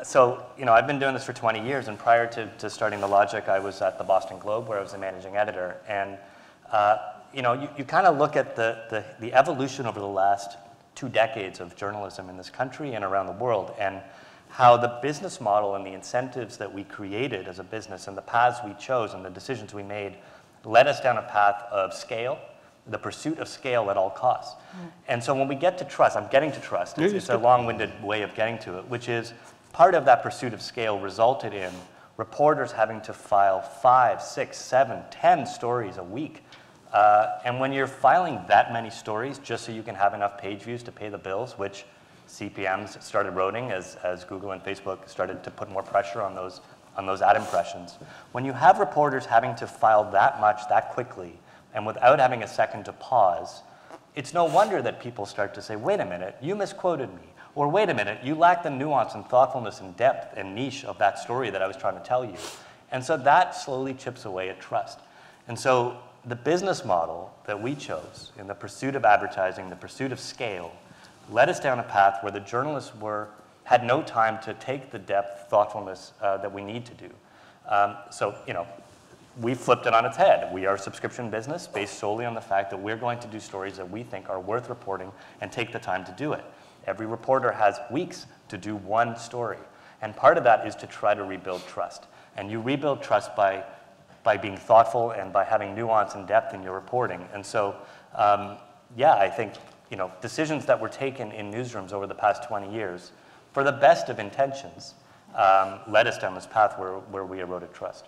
So, I've been doing this for 20 years, and prior to starting The Logic, I was at the Boston Globe, where I was the managing editor. And, you kind of look at the evolution over the last 2 decades of journalism in this country and around the world, and how the business model and the incentives that we created as a business and the paths we chose and the decisions we made led us down a path of scale, the pursuit of scale at all costs. And so when we get to trust, I'm getting to trust, it's a long-winded way of getting to it, which is part of that pursuit of scale resulted in reporters having to file 5, 6, 7, 10 stories a week. And when you're filing that many stories just so you can have enough page views to pay the bills, which CPMs started eroding as Google and Facebook started to put more pressure on those ad impressions. When you have reporters having to file that much, that quickly, and without having a second to pause, it's no wonder that people start to say, wait a minute, you misquoted me. Or wait a minute, you lack the nuance and thoughtfulness and depth and niche of that story that I was trying to tell you. And so that slowly chips away at trust. And so the business model that we chose in the pursuit of advertising, the pursuit of scale, led us down a path where the journalists had no time to take the depth, thoughtfulness that we need to do. We flipped it on its head. We are a subscription business based solely on the fact that we're going to do stories that we think are worth reporting and take the time to do it. Every reporter has weeks to do one story. And part of that is to try to rebuild trust. And you rebuild trust by being thoughtful and by having nuance and depth in your reporting. And so, I think decisions that were taken in newsrooms over the past 20 years, for the best of intentions, led us down this path where we eroded trust.